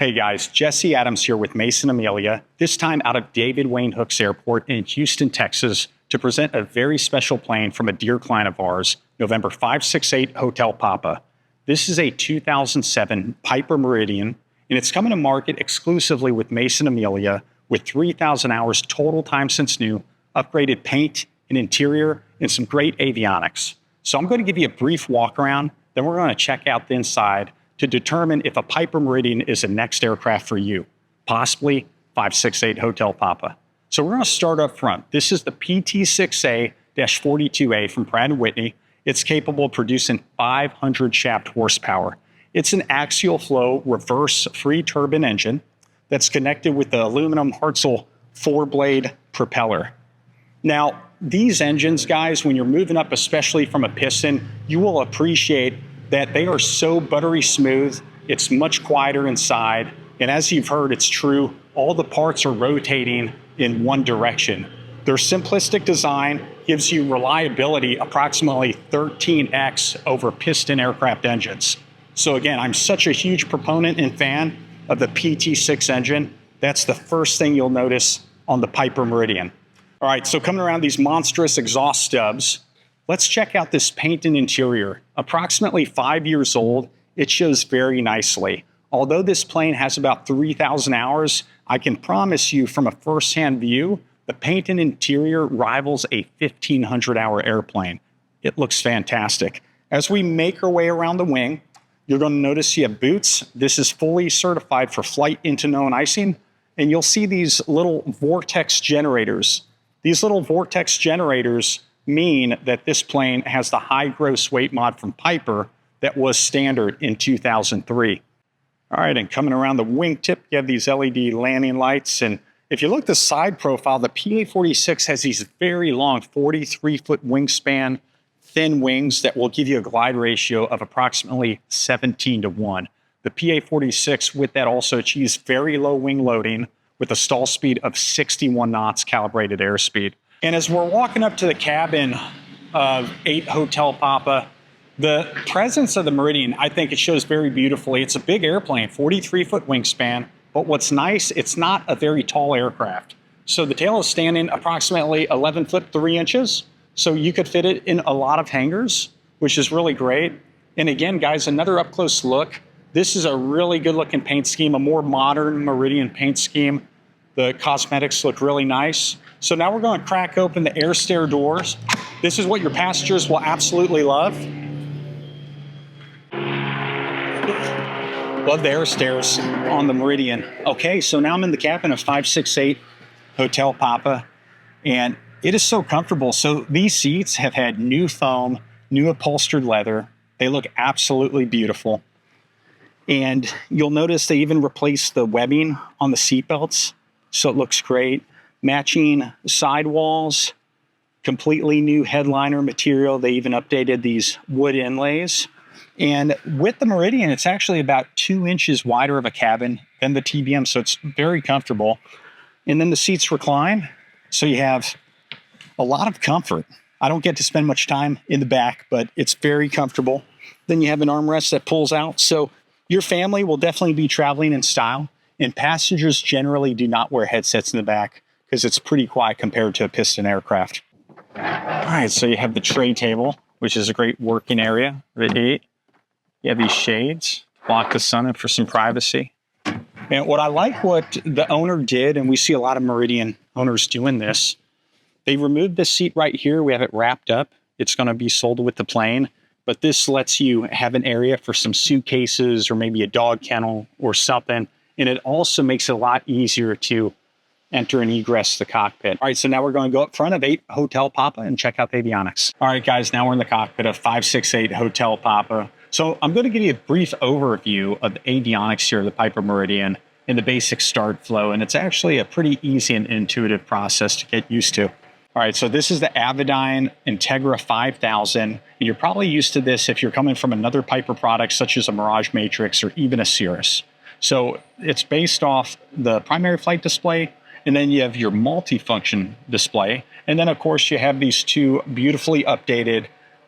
Hey guys, Jesse Adams here with Mason Amelia, this time out of David Wayne Hooks Airport in Houston, Texas, to present a very special plane from a dear client of ours, November 568 Hotel Papa. This is a 2007 Piper Meridian, and it's coming to market exclusively with Mason Amelia with 3,000 hours total time since new, upgraded paint and interior, and some great avionics. So I'm going to give you a brief walk around, then we're going to check out the inside to determine if a Piper Meridian is the next aircraft for you, possibly 568 Hotel Papa. So we're going to start up front. This is the PT-6A-42A from Pratt & Whitney. It's capable of producing 500 shaft horsepower. It's an axial flow reverse free turbine engine that's connected with the aluminum Hartzell 4-blade propeller. Now, these engines, guys, when you're moving up, especially from a piston, you will appreciate that they are so buttery smooth. It's much quieter inside. And as you've heard, it's true, all the parts are rotating in one direction. Their simplistic design gives you reliability approximately 13x over piston aircraft engines. So again, I'm such a huge proponent and fan of the PT6 engine. That's the first thing you'll notice on the Piper Meridian. All right, so coming around these monstrous exhaust stubs, let's check out this paint and interior. Approximately 5 years old, it shows very nicely. Although this plane has about 3,000 hours, I can promise you from a first-hand view, the paint and interior rivals a 1,500-hour airplane. It looks fantastic. As we make our way around the wing, you're going to notice you have boots. This is fully certified for flight into known icing, and you'll see these little vortex generators. These little vortex generators mean that this plane has the high gross weight mod from Piper that was standard in 2003. All right, and coming around the wingtip, you have these LED landing lights. And if you look at the side profile, the PA-46 has these very long 43-foot wingspan, thin wings that will give you a glide ratio of approximately 17:1. The PA-46 with that also achieves very low wing loading with a stall speed of 61 knots calibrated airspeed. And as we're walking up to the cabin of 8 Hotel Papa, the presence of the Meridian, I think it shows very beautifully. It's a big airplane, 43-foot wingspan, but what's nice, it's not a very tall aircraft. So the tail is standing approximately 11 foot 3 inches, so you could fit it in a lot of hangars, which is really great. And again, guys, another up-close look. This is a really good-looking paint scheme, a more modern Meridian paint scheme. The cosmetics look really nice. So now we're going to crack open the air stair doors. This is what your passengers will absolutely love. Love the air stairs on the Meridian. Okay, so now I'm in the cabin of 568 Hotel Papa, and it is so comfortable. So these seats have had new foam, new upholstered leather. They look absolutely beautiful. And you'll notice they even replaced the webbing on the seat belts, so it looks great. Matching sidewalls, completely new headliner material. They even updated these wood inlays. And with the Meridian, it's actually about 2 inches wider of a cabin than the TBM, so it's very comfortable. And then the seats recline, so you have a lot of comfort. I don't get to spend much time in the back, but it's very comfortable. Then you have an armrest that pulls out, so your family will definitely be traveling in style, and passengers generally do not wear headsets in the back because it's pretty quiet compared to a piston aircraft. All right, so you have the tray table, which is a great working area. At 8, you have these shades, block the sun in for some privacy. And what I like what the owner did, and we see a lot of Meridian owners doing this, they removed this seat right here. We have it wrapped up. It's going to be sold with the plane, but this lets you have an area for some suitcases or maybe a dog kennel or something. And it also makes it a lot easier to enter and egress the cockpit. All right, so now we're going to go up front of 8 Hotel Papa and check out the avionics. All right, guys, now we're in the cockpit of 568 Hotel Papa. So I'm going to give you a brief overview of the avionics here of the Piper Meridian and the basic start flow, and it's actually a pretty easy and intuitive process to get used to. All right, so this is the Avionics Integra 5000, and you're probably used to this if you're coming from another Piper product such as a Mirage Matrix or even a Cirrus. So it's based off the primary flight display, and then you have your multifunction display. And then, of course, you have these 2 beautifully updated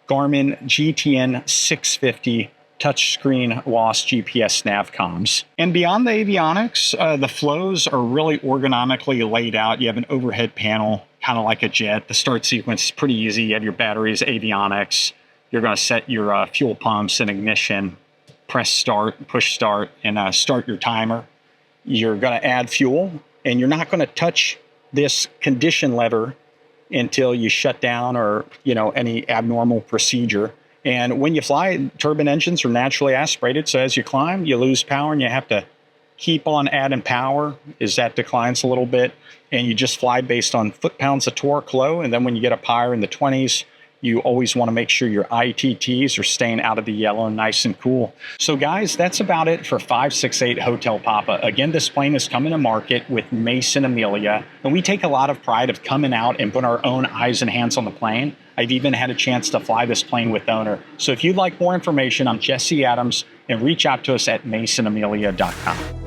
Garmin GTN 650 touchscreen lost GPS nav comms. And beyond the avionics, the flows are really ergonomically laid out. You have an overhead panel, kind of like a jet. The start sequence is pretty easy. You have your batteries, avionics. You're going to set your fuel pumps and ignition, press start, push start, and start your timer. You're going to add fuel, and you're not going to touch this condition lever until you shut down or, any abnormal procedure. And when you fly, turbine engines are naturally aspirated. So as you climb, you lose power and you have to keep on adding power as that declines a little bit. And you just fly based on foot-pounds of torque low. And then when you get up higher in the 20s, you always want to make sure your ITTs are staying out of the yellow, nice and cool. So guys, that's about it for 568 Hotel Papa. Again, this plane is coming to market with Mason Amelia, and we take a lot of pride of coming out and put our own eyes and hands on the plane. I've even had a chance to fly this plane with the owner. So if you'd like more information, I'm Jesse Adams, and reach out to us at masonamelia.com.